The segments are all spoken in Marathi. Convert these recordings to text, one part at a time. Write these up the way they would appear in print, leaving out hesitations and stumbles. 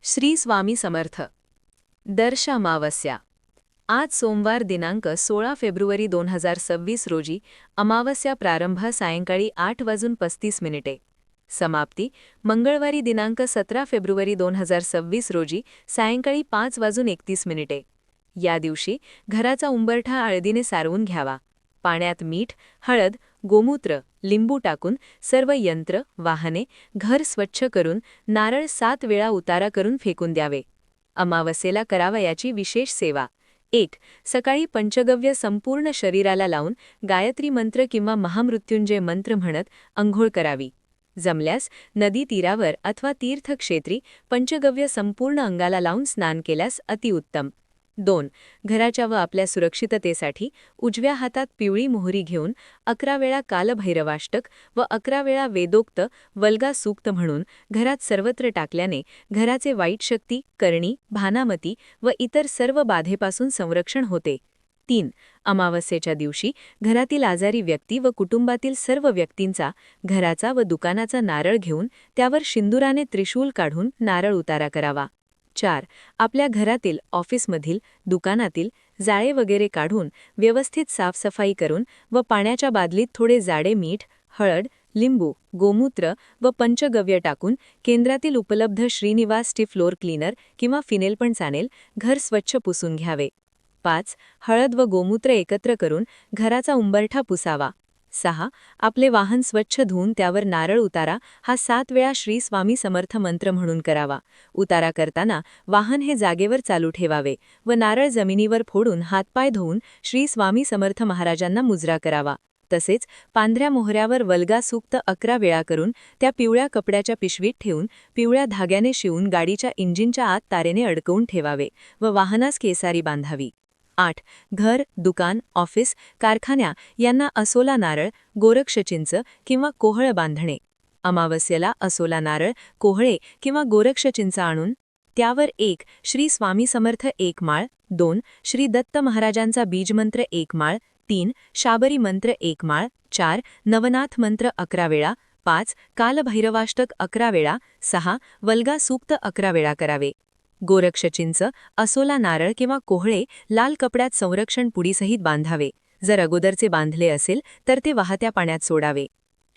श्री स्वामी समर्थ. दर्श अमावस्या. आज सोमवार दिनांक 16 फेब्रुवारी 2026 रोजी अमावस्या प्रारंभ सायंकाळी 8:35 समाप्ती मंगळवारी दिनांक 17 फेब्रुवारी 2026 रोजी सायंकाळी 5:31 या दिवशी घराचा उंबरठा हळदीने सारवून घ्यावा. पाण्यात मीठ, हळद, गोमूत्र, लिंबू टाकून सर्व यंत्र, वाहने, घर स्वच्छ करून नारळ 7 वेळा उतारा करून फेकून द्यावे. अमावस्येला करावयाची विशेष सेवा. 1. सकाळी पंचगव्य संपूर्ण शरीराला लावून गायत्री मंत्र किंवा महामृत्युंजय मंत्र म्हणत अंघोळ करावी. जमल्यास नदी तीरावर अथवा तीर्थक्षेत्री पंचगव्य संपूर्ण अंगाला लावून स्नान केल्यास अतिउत्तम. 2. घराच्या व आपल्या सुरक्षिततेसाठी उजव्या हातात पिवळी मोहरी घेऊन 11 वेळा कालभैरवाष्टक व 11 वेळा वेदोक्त वल्गा सूक्त म्हणून घरात सर्वत्र टाकल्याने घराचे वाईट शक्ती, करणी, भानामती व इतर सर्व बाधेपासून संरक्षण होते. 3. अमावस्येच्या दिवशी घरातील आजारी व्यक्ती व कुटुंबातील सर्व व्यक्तींचा घराचा व दुकानाचा नारळ घेऊन त्यावर शिंदुराने त्रिशूल काढून नारळ उतारा करावा. 4. आपल्या घरातील, ऑफिसमधील, दुकानातील जाळे वगैरे काढून व्यवस्थित साफसफाई करून व पाण्याच्या बादलीत थोडे जाडे मीठ, हळद, लिंबू, गोमूत्र व पंचगव्य टाकून केंद्रातील उपलब्ध श्रीनिवास टी फ्लोर क्लीनर किंवा फिनेल पण चालेल घर स्वच्छ पुसून घ्यावे. 5. हळद व गोमूत्र एकत्र करून घराचा उंबरठा पुसावा. 6. आपले वाहन स्वच्छ धुवून त्यावर नारळ उतारा हा 7 वेळा श्री स्वामी समर्थ मंत्र म्हणून करावा. उतारा करताना वाहन हे जागेवर चालू ठेवावे व नारळ जमिनीवर फोडून हातपाय धुवून श्री स्वामी समर्थ महाराजांना मुजरा करावा. तसेच पांढऱ्या मोहऱ्यावर वल्गा सूक्त 11 वेळा करून त्या पिवळ्या कपड्याच्या पिशवीत ठेवून पिवळ्या धाग्याने शिवून गाडीच्या इंजिनच्या आत तारेने अडकवून ठेवावे व वाहनास केसारी बांधावी. 8. घर, दुकान, ऑफिस, कारखान्या यांना असोला नारळ, गोरक्षचिंच किंवा कोहळ बांधणे. अमावस्येला असोला नारळ, कोहळे किंवा गोरक्षचिंच आणून त्यावर 1. श्री स्वामी समर्थ 1 माळ, 2. श्री दत्त महाराजांचा बीजमंत्र 1 माळ, 3. शाबरी मंत्र 1 माळ, 4. नवनाथ मंत्र 11 वेळा, 5. कालभैरवाष्टक 11 वेळा, 6. वल्गा सूक्त 11 वेळा करावे. गोरक्षचिंच, असोला नारळ किंवा कोहळे लाल कपड्यात संरक्षण पुडीसहित बांधावे. जर अगोदरचे बांधले असेल तर ते वाहत्या पाण्यात सोडावे.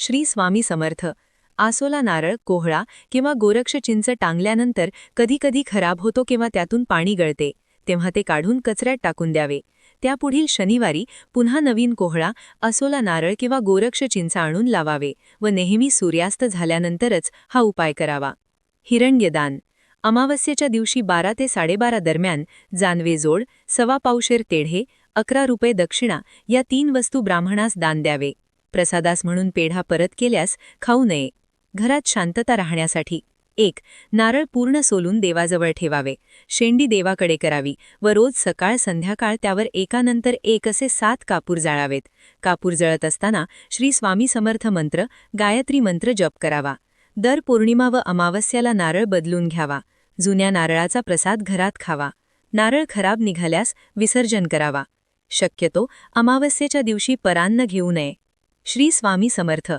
श्री स्वामी समर्थ. आसोला नारळ, कोहळा किंवा गोरक्षचिंच टांगल्यानंतर कधीकधी खराब होतो किंवा त्यातून पाणी गळते, तेव्हा ते काढून कचऱ्यात टाकून द्यावे. त्यापुढील शनिवारी पुन्हा नवीन कोहळा, असोला नारळ किंवा गोरक्षचिंच आणून लावावे व नेहमी सूर्यास्त झाल्यानंतरच हा उपाय करावा. हिरण्यदान. अमावस्येच्या दिवशी 12 ते 12:30 दरम्यान जानवे जोड, 1.25 पावशेर तेढे, 11 रुपये दक्षिणा या 3 वस्तू ब्राह्मणास दान द्यावे. प्रसादास म्हणून पेढा परत केल्यास खाऊ नये. घरात शांतता राहण्यासाठी 1. नारळ पूर्ण सोलून देवाजवळ ठेवावे. शेंडी देवाकडे करावी व रोज सकाळ संध्याकाळ त्यावर एकानंतर एक असे 7 कापूर जाळावेत. कापूर जळत असताना श्री स्वामी समर्थ मंत्र, गायत्री मंत्र जप करावा. दर पौर्णिमा व अमावस्याला नारळ बदलून घ्यावा. जुन्या नारळाचा प्रसाद घरात खावा. नारळ खराब निघाल्यास विसर्जन करावा. शक्यतो अमावस्येच्या दिवशी परान्न घेऊ नये. श्री स्वामी समर्थ.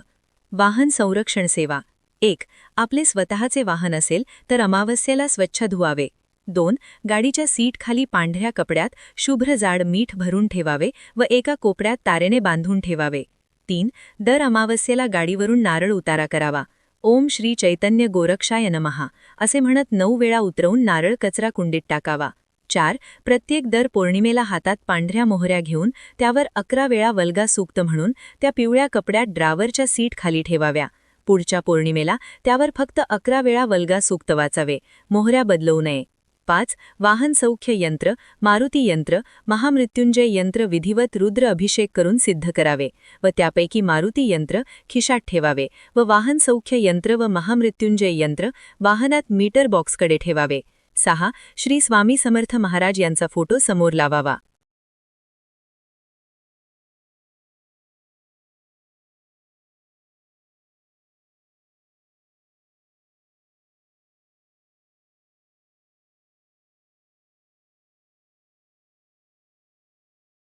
वाहन संरक्षण सेवा. 1. आपले स्वतःचे वाहन असेल तर अमावस्येला स्वच्छ धुवावे. 2. गाडीच्या सीट खाली पांढऱ्या कपड्यात शुभ्र जाड मीठ भरून ठेवावे व एका कोपऱ्यात तारेने बांधून ठेवावे. 3. दर अमावस्येला गाडीवरून नारळ उतारा करावा. ओम श्री चैतन्य गोरक्षाय नमः असे म्हणत 9 वेळा उतरवून नारळ कचरा कुंडीत टाकावा. 4. प्रत्येक दर पौर्णिमेला हातात पांढऱ्या मोहऱ्या घेऊन त्यावर 11 वेळा वल्गा सूक्त म्हणून त्या पिवळ्या कपड्यात ड्रावरच्या सीट खाली ठेवाव्या. पुढच्या पौर्णिमेला त्यावर फक्त 11 वेळा वल्गा सूक्त वाचावे. मोहऱ्या बदलवू नये. 5. वाहन सौख्य यंत्र, मारुती यंत्र, महामृत्युंजय यंत्र विधिवत रुद्र अभिषेक करून सिद्ध करावे व त्यापैकी मारुती यंत्र खिशात ठेवावे व वाहन सौख्य यंत्र व महामृत्युंजय यंत्र वाहनात मीटर बॉक्सकडे ठेवावे. 6. श्री स्वामी समर्थ महाराज यांचा फोटो समोर लावावा.